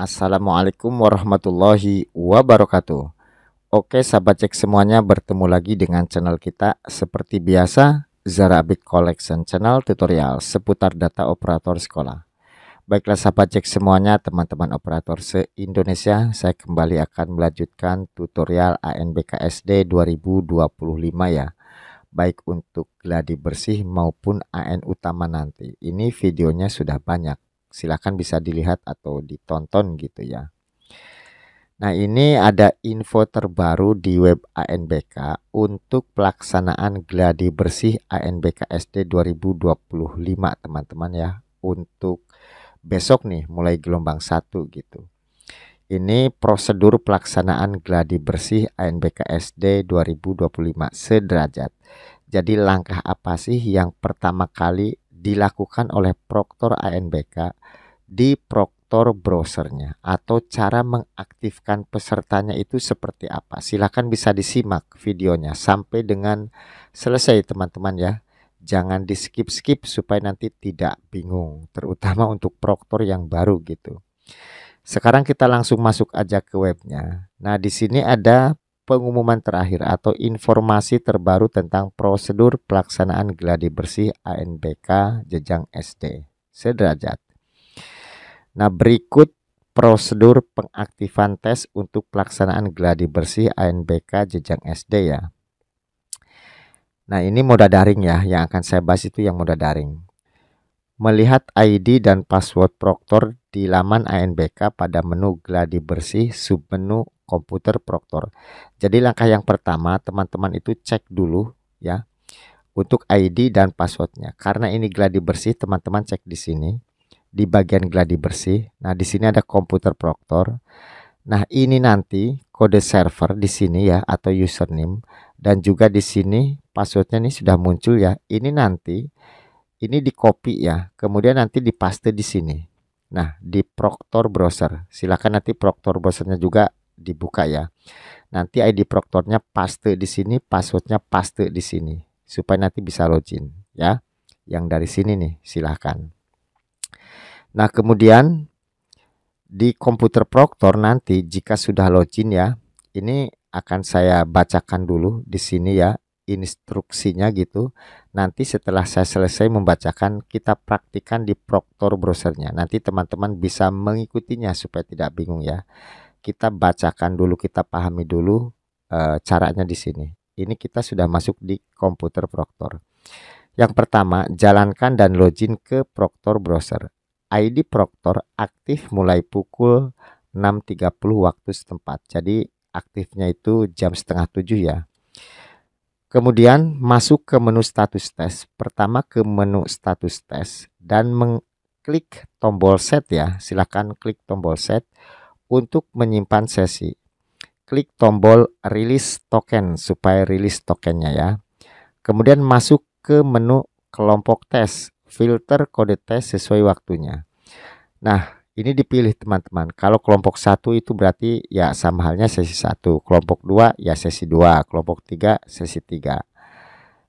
Assalamualaikum warahmatullahi wabarakatuh. Oke, sahabat cek semuanya, bertemu lagi dengan channel kita seperti biasa, Zara Big Collection Channel tutorial seputar data operator sekolah. Baiklah sahabat cek semuanya, teman-teman operator se-Indonesia, saya kembali akan melanjutkan tutorial ANBK SD 2025 ya. Baik untuk gladi bersih maupun AN utama nanti. Ini videonya sudah banyak. Silahkan bisa dilihat atau ditonton gitu ya. Nah, ini ada info terbaru di web ANBK untuk pelaksanaan gladi bersih ANBK SD 2025 teman-teman ya. Untuk besok nih mulai gelombang 1 gitu. Ini prosedur pelaksanaan gladi bersih ANBK SD 2025 sederajat. Jadi langkah apa sih yang pertama kali dilakukan oleh Proktor ANBK di Proktor browsernya, atau cara mengaktifkan pesertanya itu seperti apa? Silahkan bisa disimak videonya sampai dengan selesai teman-teman ya. Jangan di skip-skip supaya nanti tidak bingung, terutama untuk Proktor yang baru gitu. Sekarang kita langsung masuk aja ke webnya. Nah, di sini ada pengumuman terakhir atau informasi terbaru tentang prosedur pelaksanaan gladi bersih ANBK jenjang SD sederajat. Nah, berikut prosedur pengaktifan tes untuk pelaksanaan gladi bersih ANBK jenjang SD ya. Nah, ini moda daring ya, yang akan saya bahas itu yang moda daring. Melihat ID dan password Proktor di laman ANBK pada menu gladi bersih submenu komputer Proktor. Jadi langkah yang pertama teman-teman itu cek dulu ya untuk ID dan passwordnya. Karena ini gladi bersih, teman-teman cek di sini di bagian gladi bersih. Nah, di sini ada komputer Proktor. Nah, ini nanti kode server di sini ya atau username, dan juga di sini passwordnya ini sudah muncul ya. Ini nanti ini di copy ya, kemudian nanti dipaste di sini. Nah, di Proktor browser, silakan nanti Proktor browsernya juga dibuka ya. Nanti ID Proktornya paste di sini, passwordnya paste di sini, supaya nanti bisa login ya. Yang dari sini nih, silahkan. Nah, kemudian di komputer Proktor nanti jika sudah login ya, ini akan saya bacakan dulu di sini ya instruksinya gitu. Nanti setelah saya selesai membacakan, kita praktikan di Proktor browsernya. Nanti teman-teman bisa mengikutinya supaya tidak bingung ya. Kita bacakan dulu, kita pahami dulu caranya di sini. Ini kita sudah masuk di komputer Proktor. Yang pertama, jalankan dan login ke Proktor browser. ID Proktor aktif mulai pukul 6.30 waktu setempat. Jadi aktifnya itu jam setengah 7 ya. Kemudian masuk ke menu status tes. Pertama ke menu status tes dan mengklik tombol set ya. Silakan klik tombol set untuk menyimpan sesi. Klik tombol release token supaya rilis tokennya ya. Kemudian masuk ke menu kelompok tes. Filter kode tes sesuai waktunya. Nah, ini dipilih teman-teman. Kalau kelompok 1 itu berarti ya sama halnya sesi 1. Kelompok 2 ya sesi 2. Kelompok 3 sesi 3.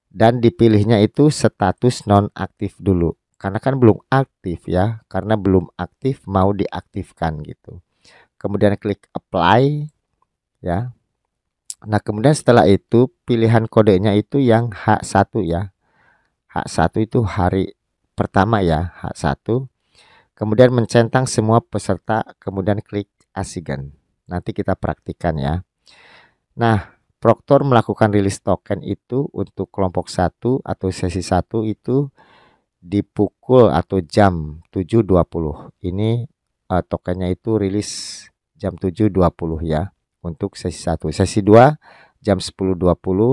Dan dipilihnya itu status nonaktif dulu. Karena kan belum aktif ya. Karena belum aktif mau diaktifkan gitu. Kemudian klik apply ya. Nah, kemudian setelah itu pilihan kodenya itu yang H1 ya. H1 itu hari pertama ya, H1. Kemudian mencentang semua peserta, kemudian klik asigen. Nanti kita praktikan ya. Nah, Proktor melakukan rilis token itu untuk kelompok 1 atau sesi 1 itu di pukul atau jam 7.20. Ini tokennya itu rilis jam 7.20 ya untuk sesi 1. Sesi 2 jam 10.20,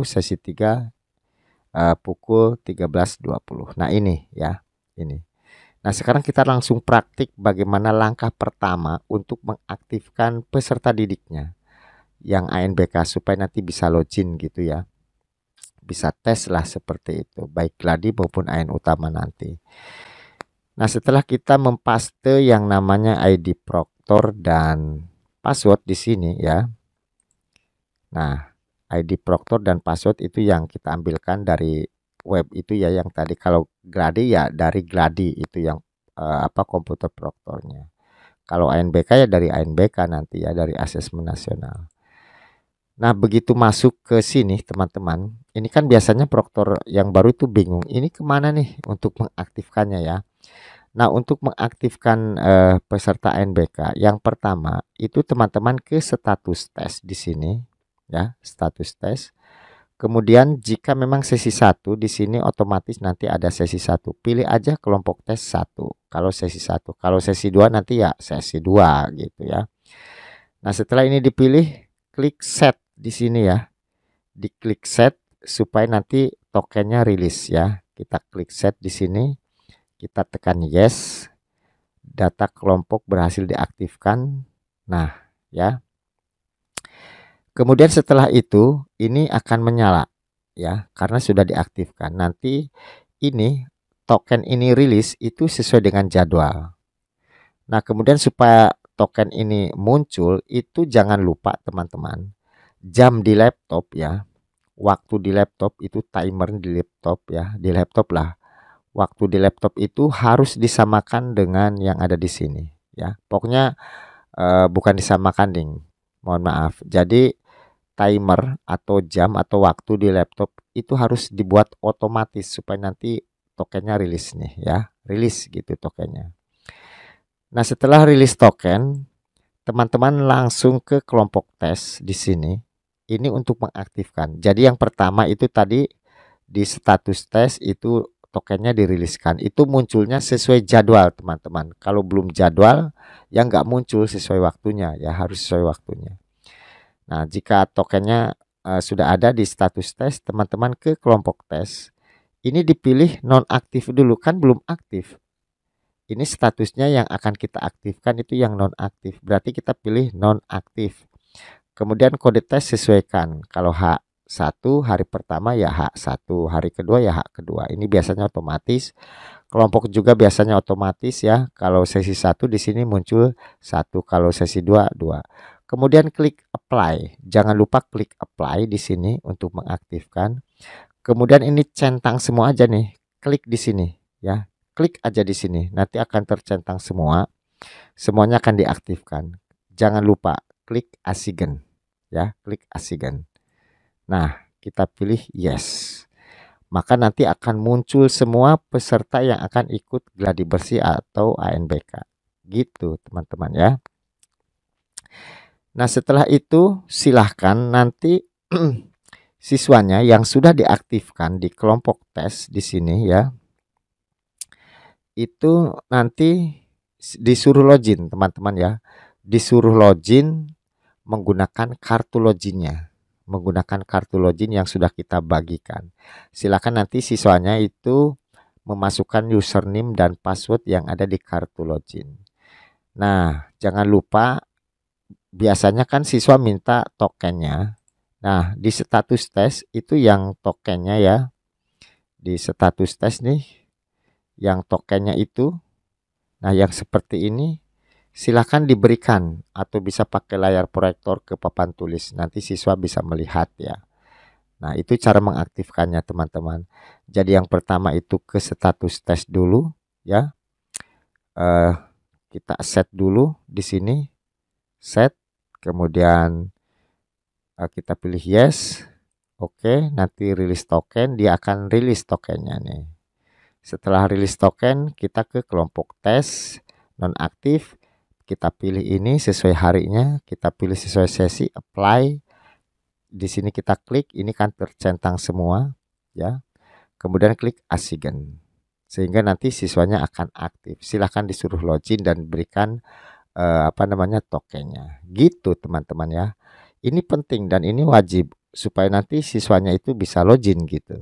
sesi 3 pukul 13.20. Nah, ini ya, ini. Nah, sekarang kita langsung praktik bagaimana langkah pertama untuk mengaktifkan peserta didiknya yang ANBK supaya nanti bisa login gitu ya. Bisa tes lah seperti itu, baik gladi maupun AN utama nanti. Nah, setelah kita mempaste yang namanya ID Proktor dan password di sini ya. Nah, ID Proktor dan password itu yang kita ambilkan dari web itu ya, yang tadi. Kalau gladi ya dari gladi itu yang komputer Proktornya. Kalau ANBK ya dari ANBK nanti ya, dari asesmen nasional. Nah, begitu masuk ke sini teman-teman, ini kan biasanya proktor yang baru itu bingung, ini kemana nih untuk mengaktifkannya ya. Nah, untuk mengaktifkan peserta ANBK, yang pertama itu teman-teman ke status tes di sini ya, status tes. Kemudian jika memang sesi 1 di sini otomatis nanti ada sesi 1. Pilih aja kelompok tes 1 kalau sesi 1. Kalau sesi 2 nanti ya sesi 2 gitu ya. Nah, setelah ini dipilih, klik set di sini ya. Diklik set supaya nanti tokennya rilis ya. Kita klik set di sini. Kita tekan yes. Data kelompok berhasil diaktifkan. Nah, ya. Kemudian setelah itu ini akan menyala ya, karena sudah diaktifkan. Nanti ini token ini rilis itu sesuai dengan jadwal. Nah, kemudian supaya token ini muncul itu jangan lupa teman-teman, jam di laptop ya. Waktu di laptop itu timer di laptop ya, di laptop lah. Waktu di laptop itu harus disamakan dengan yang ada di sini ya. Pokoknya bukan disamakan ding. Mohon maaf. Jadi timer atau jam atau waktu di laptop itu harus dibuat otomatis supaya nanti tokennya rilis nih ya, rilis gitu tokennya. Nah, setelah rilis token, teman-teman langsung ke kelompok tes di sini. Ini untuk mengaktifkan. Jadi yang pertama itu tadi di status tes itu tokennya diriliskan. Itu munculnya sesuai jadwal teman-teman. Kalau belum jadwal ya nggak muncul sesuai waktunya ya, harus sesuai waktunya. Nah, jika tokennya sudah ada di status tes, teman-teman ke kelompok tes. Ini dipilih nonaktif dulu, kan belum aktif. Ini statusnya yang akan kita aktifkan itu yang nonaktif. Berarti kita pilih nonaktif. Kemudian kode tes sesuaikan. Kalau H1 hari pertama ya H1, hari kedua ya H kedua. Ini biasanya otomatis. Kelompok juga biasanya otomatis ya. Kalau sesi 1 di sini muncul 1, kalau sesi 2 2. Kemudian klik apply. Jangan lupa klik apply di sini untuk mengaktifkan. Kemudian ini centang semua aja nih. Klik di sini ya. Klik aja di sini. Nanti akan tercentang semua. Semuanya akan diaktifkan. Jangan lupa klik asigen ya, klik asigen. Nah, kita pilih yes. Maka nanti akan muncul semua peserta yang akan ikut gladi bersih atau ANBK. Gitu, teman-teman ya. Nah, setelah itu silahkan nanti siswanya yang sudah diaktifkan di kelompok tes di sini ya, itu nanti disuruh login teman-teman ya. Disuruh login menggunakan kartu loginnya. Menggunakan kartu login yang sudah kita bagikan. Silakan nanti siswanya itu memasukkan username dan password yang ada di kartu login. Nah, jangan lupa biasanya kan siswa minta tokennya. Nah, di status tes itu yang tokennya ya. Di status tes nih yang tokennya itu. Nah, yang seperti ini silakan diberikan atau bisa pakai layar proyektor ke papan tulis. Nanti siswa bisa melihat ya. Nah, itu cara mengaktifkannya teman-teman. Jadi yang pertama itu ke status tes dulu ya. Kita set dulu di sini. Set. Kemudian kita pilih yes. Oke, nanti rilis token. Dia akan rilis tokennya nih. Setelah rilis token, kita ke kelompok tes nonaktif. Kita pilih ini sesuai harinya, kita pilih sesuai sesi, apply. Di sini kita klik, ini kan tercentang semua ya. Kemudian klik asigen. Sehingga nanti siswanya akan aktif. Silahkan disuruh login dan berikan tokennya. Gitu teman-teman ya. Ini penting dan ini wajib supaya nanti siswanya itu bisa login gitu.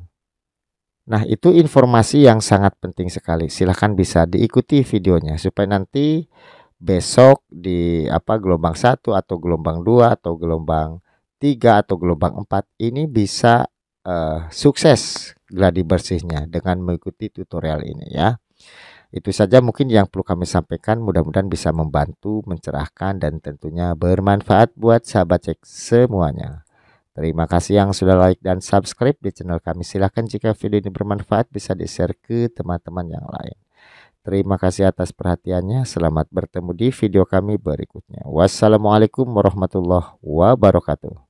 Nah, itu informasi yang sangat penting sekali. Silahkan bisa diikuti videonya supaya nanti besok di gelombang 1 atau gelombang 2 atau gelombang 3 atau gelombang 4 ini bisa sukses gladi bersihnya dengan mengikuti tutorial ini ya. Itu saja mungkin yang perlu kami sampaikan, mudah-mudahan bisa membantu, mencerahkan dan tentunya bermanfaat buat sahabat cek semuanya. Terima kasih yang sudah like dan subscribe di channel kami. Silahkan jika video ini bermanfaat bisa di-share ke teman-teman yang lain. Terima kasih atas perhatiannya. Selamat bertemu di video kami berikutnya. Wassalamualaikum warahmatullahi wabarakatuh.